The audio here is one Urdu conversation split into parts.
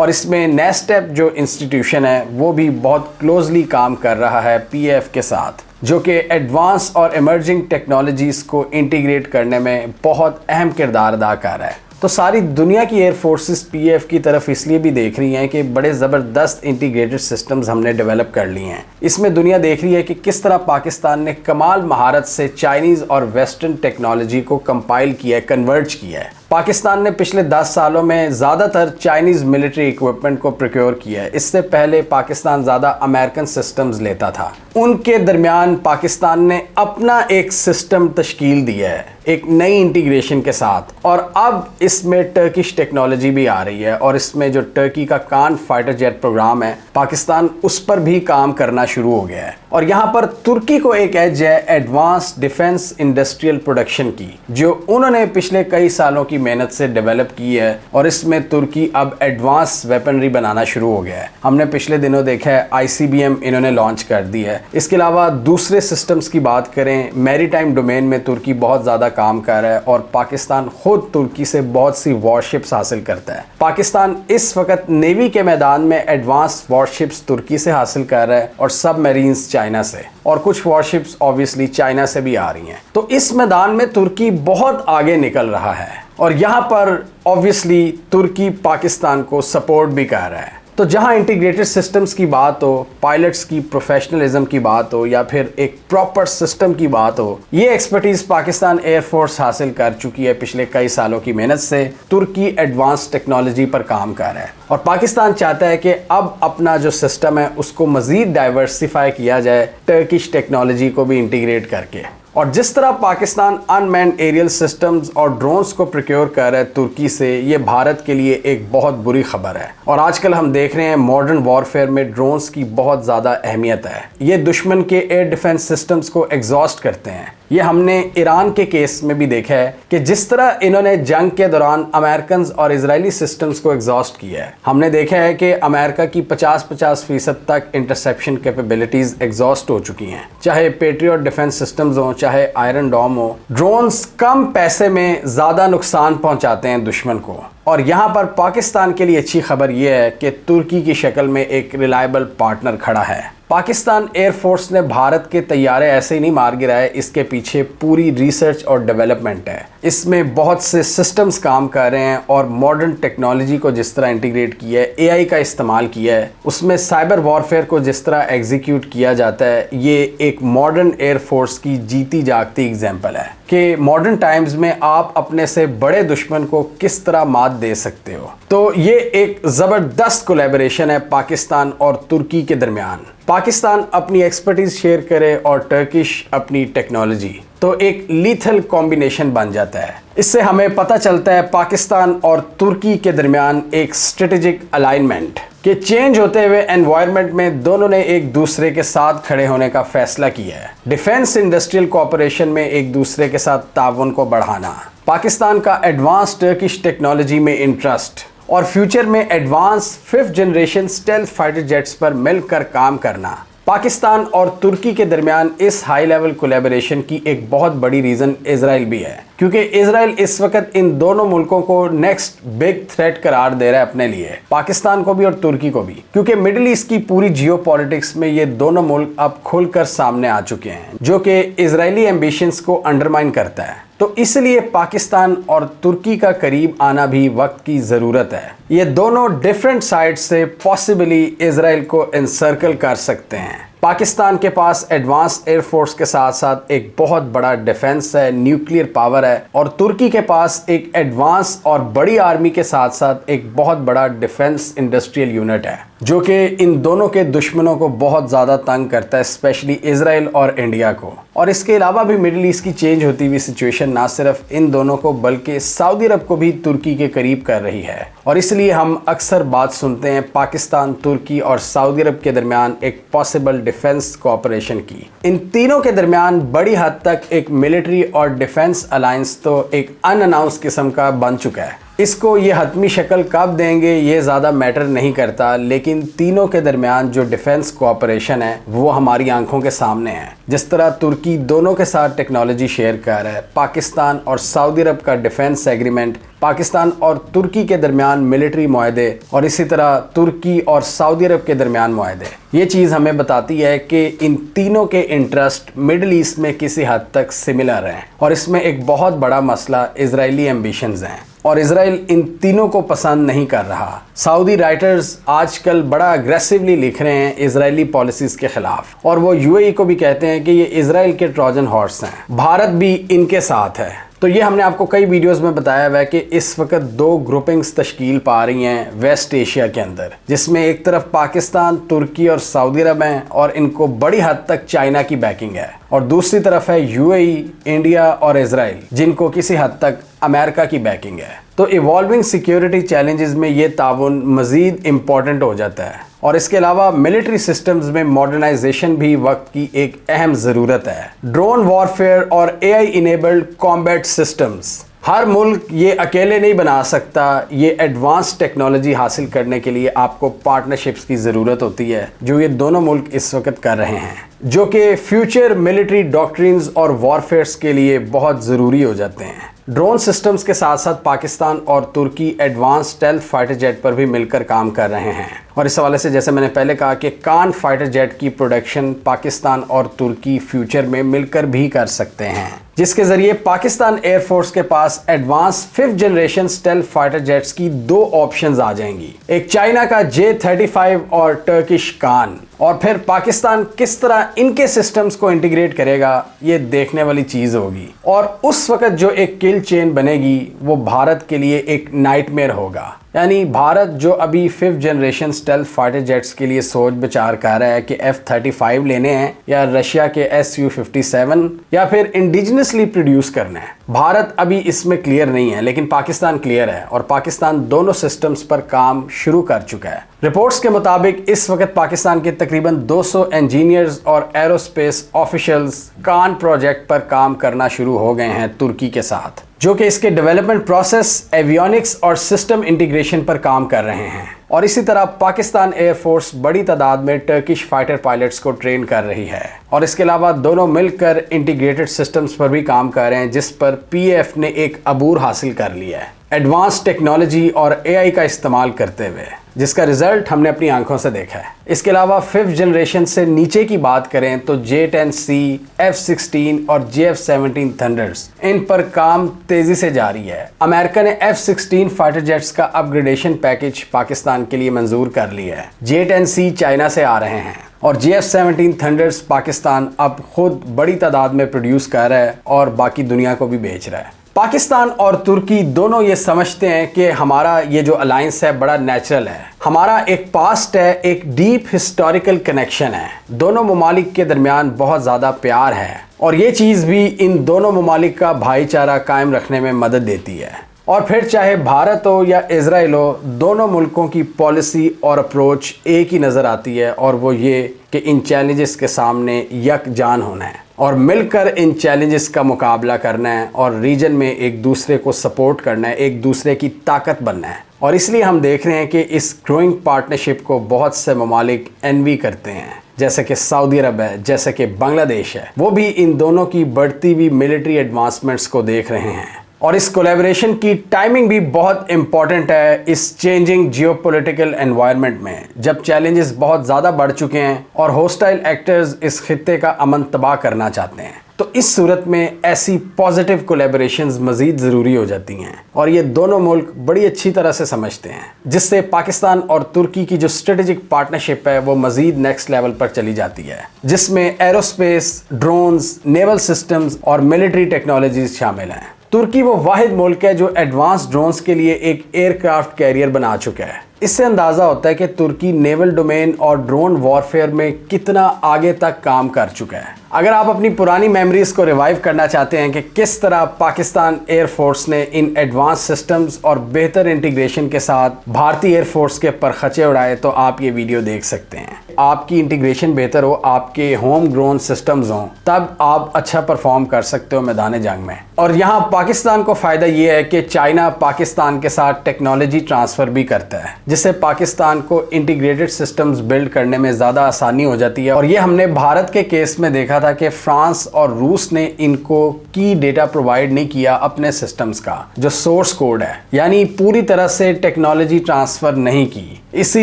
اور اس میں نیسٹیپ جو انسٹیٹیوشن ہے وہ بھی بہت کلوزلی کام کر رہا ہے پی ایف کے ساتھ، جو کہ ایڈوانس اور ایمرجنگ ٹیکنالوجیز کو انٹیگریٹ کرنے میں بہت اہم کردار ادا کر رہا ہے۔ تو ساری دنیا کی ایئر فورسز پی ایف کی طرف اس لیے بھی دیکھ رہی ہیں کہ بڑے زبردست انٹیگریٹڈ سسٹمز ہم نے ڈیولپ کر لی ہیں۔ اس میں دنیا دیکھ رہی ہے کہ کس طرح پاکستان نے کمال مہارت سے چائنیز اور ویسٹرن ٹیکنالوجی کو کمپائل کیا ہے، کنورج کیا ہے۔ پاکستان نے پچھلے 10 سالوں میں زیادہ تر چائنیز ملٹری ایکوپمنٹ کو پروکیور کیا ہے۔ اس سے پہلے پاکستان زیادہ امریکن سسٹمز لیتا تھا۔ ان کے درمیان پاکستان نے اپنا ایک سسٹم تشکیل دیا ہے ایک نئی انٹیگریشن کے ساتھ، اور اب اس میں ٹرکش ٹیکنالوجی بھی آ رہی ہے، اور اس میں جو ٹرکی کا کان فائٹر جیٹ پروگرام ہے پاکستان اس پر بھی کام کرنا شروع ہو گیا ہے۔ اور یہاں پر ترکی کو ایک ایج ہے ایڈوانس ڈیفنس انڈسٹریل پروڈکشن کی، جو انہوں نے پچھلے کئی سالوں کی محنت سے ڈیولپ کی ہے، اور اس میں ترکی اب ایڈوانس ویپنری بنانا شروع ہو گیا ہے۔ ہم نے پچھلے دنوں دیکھا ہے آئی سی بی ایم انہوں نے لانچ کر دی ہے۔ اس کے علاوہ دوسرے سسٹمز کی بات کریں، میری ٹائم ڈومین میں ترکی بہت زیادہ کام کر رہا ہے، اور پاکستان خود ترکی سے بہت سی وارشپس حاصل کرتا ہے۔ پاکستان اس وقت نیوی کے میدان میں ایڈوانس وارشپس ترکی سے حاصل کر رہا ہے، اور سب میرینز چائنا سے، اور کچھ وارشپس آبویسلی چائنا سے بھی آ رہی ہیں۔ تو اس میدان میں ترکی بہت آگے نکل رہا ہے، اور یہاں پر آبویسلی ترکی پاکستان کو سپورٹ بھی کر رہا ہے۔ تو جہاں انٹیگریٹڈ سسٹمز کی بات ہو، پائلٹس کی پروفیشنلزم کی بات ہو، یا پھر ایک پراپر سسٹم کی بات ہو، یہ ایکسپرٹیز پاکستان ایئر فورس حاصل کر چکی ہے پچھلے کئی سالوں کی محنت سے۔ ترکی ایڈوانس ٹیکنالوجی پر کام کر رہا ہے، اور پاکستان چاہتا ہے کہ اب اپنا جو سسٹم ہے اس کو مزید ڈائیورسیفائی کیا جائے ٹرکش ٹیکنالوجی کو بھی انٹیگریٹ کر کے۔ اور جس طرح پاکستان ان مینڈ ایریل سسٹمز اور ڈرونز کو پروکیور کر رہا ہے ترکی سے، یہ بھارت کے لیے ایک بہت بری خبر ہے۔ اور آج کل ہم دیکھ رہے ہیں ماڈرن وارفیئر میں ڈرونز کی بہت زیادہ اہمیت ہے۔ یہ دشمن کے ایئر ڈیفنس سسٹمز کو ایگزاسٹ کرتے ہیں۔ یہ ہم نے ایران کے کیس میں بھی دیکھا ہے کہ جس طرح انہوں نے جنگ کے دوران امریکنز اور اسرائیلی سسٹمز کو ایگزاسٹ کیا ہے۔ ہم نے دیکھا ہے کہ امریکہ کی 50% تک انٹرسیپشن کیپیبلٹیز ایگزاسٹ ہو چکی ہیں، چاہے پیٹریوٹ ڈیفنس سسٹمز ہوں، چاہے آئرن ڈوم ہو۔ ڈرونز کم پیسے میں زیادہ نقصان پہنچاتے ہیں دشمن کو، اور یہاں پر پاکستان کے لیے اچھی خبر یہ ہے کہ ترکی کی شکل میں ایک ریلائبل پارٹنر کھڑا ہے۔ پاکستان ایئر فورس نے بھارت کے طیارے ایسے ہی نہیں مار گرائے، اس کے پیچھے پوری ریسرچ اور ڈیولپمنٹ ہے۔ اس میں بہت سے سسٹمز کام کر رہے ہیں، اور ماڈرن ٹیکنالوجی کو جس طرح انٹیگریٹ کیا ہے، اے آئی کا استعمال کیا ہے، اس میں سائبر وارفیئر کو جس طرح ایگزیکیوٹ کیا جاتا ہے، یہ ایک ماڈرن ایئر فورس کی جیتی جاگتی ایگزامپل ہے کہ ماڈرن ٹائمز میں آپ اپنے سے بڑے دشمن کو کس طرح مات دے سکتے ہو۔ تو یہ ایک زبردست کولیبریشن ہے پاکستان اور ترکی کے درمیان۔ پاکستان اپنی ایکسپرٹیز شیئر کرے اور ٹرکش اپنی ٹیکنالوجی، تو ایک لیتھل کمبینیشن بن جاتا ہے۔ اس سے ہمیں پتہ چلتا ہے پاکستان اور ترکی کے درمیان ایک اسٹریٹجک الائنمنٹ کہ چینج ہوتے ہوئے انوائرمنٹ میں دونوں نے ایک دوسرے کے ساتھ کھڑے ہونے کا فیصلہ کیا ہے۔ ڈیفنس انڈسٹریل کوآپریشن میں ایک دوسرے کے ساتھ تعاون کو بڑھانا، پاکستان کا ایڈوانس ٹرکش ٹیکنالوجی میں انٹرسٹ، اور فیوچر میں advance 5th generation stealth fighter jets پر مل کر کام کرنا۔ پاکستان اور ترکی کے درمیان اس ہائی لیول کولیبریشن کی ایک بہت بڑی ریزن اسرائیل بھی ہے، کیونکہ اسرائیل اس وقت ان دونوں ملکوں کو نیکسٹ بگ تھریٹ قرار دے رہا ہے اپنے لیے، پاکستان کو بھی اور ترکی کو بھی، کیونکہ مڈل ایسٹ کی پوری جیو پالیٹکس میں یہ دونوں ملک اب کھل کر سامنے آ چکے ہیں، جو کہ اسرائیلی ایمبیشنز کو انڈرمائن کرتا ہے۔ تو اس لیے پاکستان اور ترکی کا قریب آنا بھی وقت کی ضرورت ہے۔ یہ دونوں ڈیفرنٹ سائڈ سے پاسبلی اسرائیل کو انسرکل کر سکتے ہیں۔ پاکستان کے پاس ایڈوانس ایئر فورس کے ساتھ ساتھ ایک بہت بڑا ڈیفنس ہے، نیوکلیئر پاور ہے، اور ترکی کے پاس ایک ایڈوانس اور بڑی آرمی کے ساتھ ساتھ ایک بہت بڑا ڈیفنس انڈسٹریل یونٹ ہے، جو کہ ان دونوں کے دشمنوں کو بہت زیادہ تنگ کرتا ہے، اسپیشلی اسرائیل اور انڈیا کو۔ اور اس کے علاوہ بھی مڈل ایسٹ کی چینج ہوتی ہوئی سچویشن نہ صرف ان دونوں کو بلکہ سعودی عرب کو بھی ترکی کے قریب کر رہی ہے، اور اس لیے ہم اکثر بات سنتے ہیں پاکستان، ترکی اور سعودی عرب کے درمیان ایک پاسبل ڈیفنس کوآپریشن کی۔ ان تینوں کے درمیان بڑی حد تک ایک ملٹری اور ڈیفنس الائنس تو ایک ان اناؤنس قسم کا بن چکا ہے۔ اس کو یہ حتمی شکل کب دیں گے یہ زیادہ میٹر نہیں کرتا، لیکن تینوں کے درمیان جو ڈیفنس کوآپریشن ہے وہ ہماری آنکھوں کے سامنے ہے۔ جس طرح ترکی دونوں کے ساتھ ٹیکنالوجی شیئر کر رہا ہے، پاکستان اور سعودی عرب کا ڈیفنس ایگریمنٹ، پاکستان اور ترکی کے درمیان ملٹری معاہدے، اور اسی طرح ترکی اور سعودی عرب کے درمیان معاہدے، یہ چیز ہمیں بتاتی ہے کہ ان تینوں کے انٹرسٹ مڈل ایسٹ میں کسی حد تک سملر ہیں، اور اس میں ایک بہت بڑا مسئلہ اسرائیلی ایمبیشنز ہیں، اور اسرائیل ان تینوں کو پسند نہیں کر رہا۔ سعودی رائٹرز آج کل بڑا اگریسیولی لکھ رہے ہیں اسرائیلی پالیسیز کے خلاف، اور وہ یو اے ای کو بھی کہتے ہیں کہ یہ اسرائیل کے ٹروجن ہارس ہیں، بھارت بھی ان کے ساتھ ہے۔ تو یہ ہم نے آپ کو کئی ویڈیوز میں بتایا ہوا ہے کہ اس وقت دو گروپنگز تشکیل پا رہی ہیں ویسٹ ایشیا کے اندر، جس میں ایک طرف پاکستان، ترکی اور سعودی عرب ہیں، اور ان کو بڑی حد تک چائنا کی بیکنگ ہے، اور دوسری طرف ہے یو اے ای، انڈیا اور اسرائیل، جن کو کسی حد تک امریکہ کی بیکنگ ہے۔ تو ایوالونگ سیکیورٹی چیلنجز میں یہ تعاون مزید امپورٹنٹ ہو جاتا ہے، اور اس کے علاوہ ملٹری سسٹمز میں ماڈرنائزیشن بھی وقت کی ایک اہم ضرورت ہے۔ ڈرون وارفیئر اور اے آئی انیبلڈ کامبیٹ سسٹمز، ہر ملک یہ اکیلے نہیں بنا سکتا، یہ ایڈوانس ٹیکنالوجی حاصل کرنے کے لیے آپ کو پارٹنرشپس کی ضرورت ہوتی ہے، جو یہ دونوں ملک اس وقت کر رہے ہیں، جو کہ فیوچر ملٹری ڈاکٹرینز اور وارفیئرس کے لیے بہت ضروری ہو جاتے ہیں۔ ڈرون سسٹمز کے ساتھ ساتھ پاکستان اور ترکی ایڈوانس اسٹیلتھ فائٹر جیٹ پر بھی مل کر کام کر رہے ہیں، اور اس حوالے سے جیسے میں نے پہلے کہا کہ کان فائٹر جیٹ کی پروڈکشن پاکستان اور ترکی فیوچر میں مل کر بھی کر سکتے ہیں، جس کے ذریعے پاکستان ایئر فورس کے پاس advance 5th generation stealth fighter jets کی دو آپشنز آ جائیں گی، ایک چائنا کا J-35 اور ٹرکش کان، اور پھر پاکستان کس طرح ان کے سسٹمز کو انٹیگریٹ کرے گا یہ دیکھنے والی چیز ہوگی، اور اس وقت جو ایک کل چین بنے گی وہ بھارت کے لیے ایک نائٹ میئر ہوگا۔ یعنی بھارت جو ابھی 5th generation stealth fighter jets کے لیے سوچ بچار کر رہا ہے کہ F-35 لینے ہیں یا رشیا کے Su-57 یا پھر انڈیجنسلی پروڈیوس کرنا ہے، بھارت ابھی اس میں کلیئر نہیں ہے، لیکن پاکستان کلیئر ہے، اور پاکستان دونوں سسٹمز پر کام شروع کر چکا ہے۔ رپورٹس کے مطابق اس وقت پاکستان کے تقریباً 200 انجینئرز اور ایروسپیس آفیشلز کان پروجیکٹ پر کام کرنا شروع ہو گئے ہیں ترکی کے ساتھ، جو کہ اس کے ڈیولپمنٹ پروسیس، ایویونکس اور سسٹم انٹیگریشن پر کام کر رہے ہیں، اور اسی طرح پاکستان ایئر فورس بڑی تعداد میں ٹرکش فائٹر پائلٹس کو ٹرین کر رہی ہے، اور اس کے علاوہ دونوں مل کر انٹیگریٹڈ سسٹمز پر بھی کام کر رہے ہیں، جس پر پی ایف نے ایک عبور حاصل کر لیا ہے ایڈوانس ٹیکنالوجی اور اے آئی کا استعمال کرتے ہوئے، جس کا رزلٹ ہم نے اپنی آنکھوں سے دیکھا ہے۔ اس کے علاوہ 5th جنریشن سے نیچے کی بات کریں تو J-10C، F-16 اور J-17 تھنڈرز، ان پر کام تیزی سے جاری ہے۔ امریکہ نے F-16 فائٹر جیٹس کا اپ گریڈیشن پیکج پاکستان کے لیے منظور کر لیا ہے، J-10C چائنا سے آ رہے ہیں، اور J-17 تھنڈرز پاکستان اب خود بڑی تعداد میں پروڈیوس کر رہا ہے اور باقی دنیا کو بھی بیچ رہا ہے۔ پاکستان اور ترکی دونوں یہ سمجھتے ہیں کہ ہمارا یہ جو الائنس ہے بڑا نیچرل ہے، ہمارا ایک پاسٹ ہے، ایک ڈیپ ہسٹوریکل کنیکشن ہے، دونوں ممالک کے درمیان بہت زیادہ پیار ہے، اور یہ چیز بھی ان دونوں ممالک کا بھائی چارہ قائم رکھنے میں مدد دیتی ہے۔ اور پھر چاہے بھارت ہو یا اسرائیل ہو، دونوں ملکوں کی پالیسی اور اپروچ ایک ہی نظر آتی ہے، اور وہ یہ کہ ان چیلنجز کے سامنے یک جان ہونا ہے اور مل کر ان چیلنجز کا مقابلہ کرنا ہے، اور ریجن میں ایک دوسرے کو سپورٹ کرنا ہے، ایک دوسرے کی طاقت بننا ہے۔ اور اس لیے ہم دیکھ رہے ہیں کہ اس گروئنگ پارٹنرشپ کو بہت سے ممالک انوی کرتے ہیں، جیسے کہ سعودی عرب ہے، جیسے کہ بنگلہ دیش ہے، وہ بھی ان دونوں کی بڑھتی ہوئی ملٹری ایڈوانسمنٹس کو دیکھ رہے ہیں، اور اس کولیبریشن کی ٹائمنگ بھی بہت امپورٹنٹ ہے اس چینجنگ جیو پولیٹیکل انوائرمنٹ میں، جب چیلنجز بہت زیادہ بڑھ چکے ہیں اور ہوسٹائل ایکٹرز اس خطے کا امن تباہ کرنا چاہتے ہیں، تو اس صورت میں ایسی پازیٹیو کولیبریشنز مزید ضروری ہو جاتی ہیں، اور یہ دونوں ملک بڑی اچھی طرح سے سمجھتے ہیں، جس سے پاکستان اور ترکی کی جو اسٹریٹجک پارٹنرشپ ہے وہ مزید نیکسٹ لیول پر چلی جاتی ہے، جس میں ایروسپیس، ڈرونز، نیول سسٹمز اور ملٹری ٹیکنالوجیز شامل ہیں۔ ترکی وہ واحد ملک ہے جو ایڈوانس ڈرونز کے لیے ایک ایئر کرافٹ کیریئر بنا چکا ہے۔ اس سے اندازہ ہوتا ہے کہ ترکی نیول ڈومین اور ڈرون وارفیئر میں کتنا آگے تک کام کر چکا ہے۔ اگر آپ اپنی پرانی میموریز کو ریوائیو کرنا چاہتے ہیں کہ کس طرح پاکستان ایئر فورس نے ان ایڈوانس سسٹمز اور بہتر انٹیگریشن کے ساتھ بھارتی ایئر فورس کے پرخچے اڑائے تو آپ یہ ویڈیو دیکھ سکتے ہیں۔ آپ کی انٹیگریشن بہتر ہو، آپ کے ہوم گرون سسٹمز ہوں، تب آپ اچھا پرفارم کر سکتے ہو میدان جنگ میں۔ اور یہاں پاکستان کو فائدہ یہ ہے کہ چائنا پاکستان کے ساتھ ٹیکنالوجی ٹرانسفر بھی کرتا ہے، جس سے پاکستان کو انٹیگریٹڈ سسٹمز بلڈ کرنے میں زیادہ آسانی ہو جاتی ہے۔ اور یہ ہم نے بھارت کے کیس میں دیکھا تھا کہ فرانس اور روس نے ان کو کی ڈیٹا پرووائڈ نہیں کیا اپنے سسٹمز کا، جو سورس کوڈ ہے، یعنی پوری طرح سے ٹیکنالوجی ٹرانسفر نہیں کی۔ اسی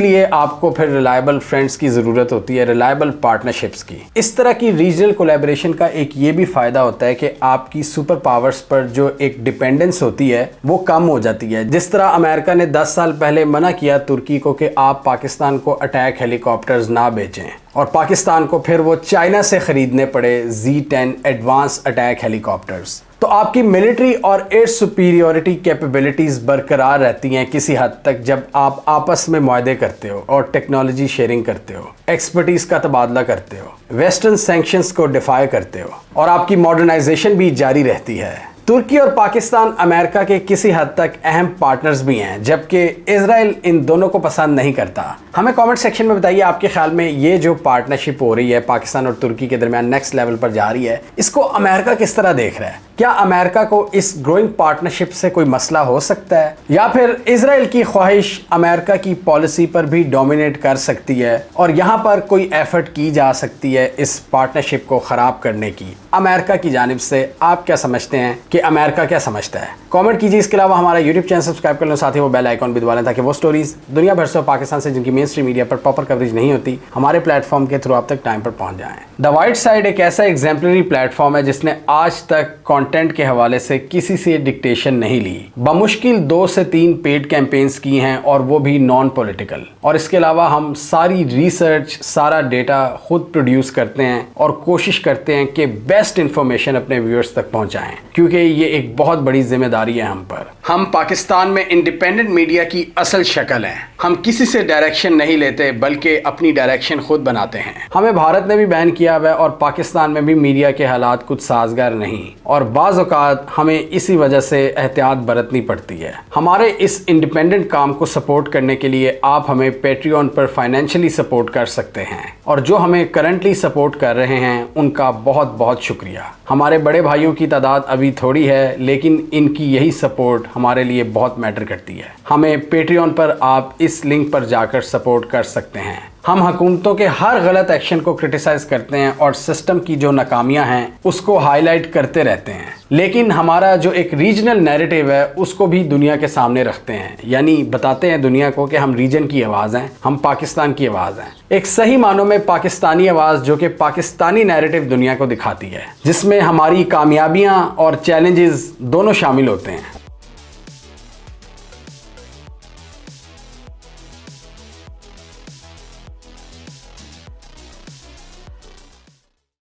لیے آپ کو پھر ریلائبل فرینڈز کی ضرورت ہوتی ہے، ریلائبل پارٹنرشپس کی۔ اس طرح کی ریجنل کولیبریشن کا ایک یہ بھی فائدہ ہوتا ہے کہ آپ کی سپر پاورز پر جو ایک ڈیپینڈنس ہوتی ہے وہ کم ہو جاتی ہے۔ جس طرح امریکہ نے 10 سال پہلے منع کیا ترکی کو کہ آپ پاکستان کو اٹیک ہیلی کاپٹرز نہ بیچیں، اور پاکستان کو پھر وہ چائنا سے خریدنے پڑے Z-10 ایڈوانس اٹیک ہیلی کاپٹرز۔ تو آپ کی ملٹری اور ایئر سپیریورٹی کیپیبلٹیز برقرار رہتی ہیں کسی حد تک جب آپ آپس میں معاہدے کرتے ہو اور ٹیکنالوجی شیئرنگ کرتے ہو، ایکسپرٹیز کا تبادلہ کرتے ہو، ویسٹرن سینکشنز کو ڈیفائی کرتے ہو، اور آپ کی ماڈرنائزیشن بھی جاری رہتی ہے۔ ترکی اور پاکستان امریکہ کے کسی حد تک اہم پارٹنرز بھی ہیں، جبکہ اسرائیل ان دونوں کو پسند نہیں کرتا۔ ہمیں کامنٹ سیکشن میں بتائیے آپ کے خیال میں یہ جو پارٹنرشپ ہو رہی ہے پاکستان اور ترکی کے درمیان نیکسٹ لیول پر جا رہی ہے، اس کو امریکہ کس طرح دیکھ رہا ہے؟ کیا امریکہ کو اس گروئنگ پارٹنرشپ سے کوئی مسئلہ ہو سکتا ہے، یا پھر اسرائیل کی خواہش امریکہ کی پالیسی پر بھی ڈومینیٹ کر سکتی ہے اور یہاں پر کوئی ایفرٹ کی جا سکتی ہے اس پارٹنرشپ کو خراب کرنے کی امریکہ کی جانب سے؟ آپ کیا سمجھتے ہیں کہ امریکہ کیا سمجھتا ہے؟ کامنٹ کیجیے۔ اس کے علاوہ ہمارا یوٹیوب چینل سبسکرائب کر لیں، ساتھ ہی وہ بیل آئیکن بھی دبا لیں تاکہ وہ سٹوریز دنیا بھر سے پاکستان سے جن کی مین اسٹریم میڈیا پر پراپر کوریج نہیں ہوتی ہمارے پلیٹ فارم کے تھرو آپ تک ٹائم پر پہنچ جائیں۔ دا وائٹ سائڈ ایک ایسا ایگزیمپلری پلیٹ فارم ہے جس نے آج تک کانٹینٹ کے حوالے سے کسی سے ڈکٹیشن نہیں لی، بمشکل 2 سے 3 پیڈ کیمپینز کی ہیں اور وہ بھی نان پولیٹیکل، اور اس کے علاوہ ہم ساری ریسرچ، سارا ڈیٹا خود پروڈیوس کرتے ہیں اور کوشش کرتے ہیں کہ بیسٹ انفارمیشن اپنے ویورز تک پہنچائیں، کیونکہ یہ ایک بہت بڑی ذمہ داری ہے ہم پر۔ ہم پاکستان میں انڈیپینڈنٹ میڈیا کی اصل شکل ہیں، ہم کسی سے ڈائریکشن نہیں لیتے بلکہ اپنی ڈائریکشن خود بناتے ہیں۔ ہمیں بھارت نے بھی بین کیا ہوا ہے اور پاکستان میں بھی میڈیا کے حالات کچھ سازگار نہیں، اور بعض اوقات ہمیں اسی وجہ سے احتیاط برتنی پڑتی ہے۔ ہمارے اس انڈیپینڈنٹ کام کو سپورٹ کرنے کے لیے آپ ہمیں پیٹریون پر فائنینشلی سپورٹ کر سکتے ہیں، اور جو ہمیں کرنٹلی سپورٹ کر رہے ہیں ان کا بہت بہت شکریہ۔ ہمارے بڑے بھائیوں کی تعداد ابھی تھوڑی ہے، لیکن ان کی یہی سپورٹ ہمارے لیے بہت میٹر کرتی ہے۔ ہمیں پیٹریون پر آپ اس لنک پر جا کر سپورٹ کر سکتے ہیں۔ ہم حکومتوں کے ہر غلط ایکشن کو کرٹیسائز کرتے ہیں اور سسٹم کی جو ناکامیاں ہیں اس کو ہائی لائٹ کرتے رہتے ہیں، لیکن ہمارا جو ایک ریجنل نیریٹو ہے اس کو بھی دنیا کے سامنے رکھتے ہیں، یعنی بتاتے ہیں دنیا کو کہ ہم ریجن کی آواز ہیں، ہم پاکستان کی آواز ہیں، ایک صحیح معنوں میں پاکستانی آواز جو کہ پاکستانی نیریٹو دنیا کو دکھاتی ہے، جس میں ہماری کامیابیاں اور چیلنجز دونوں شامل ہوتے ہیں۔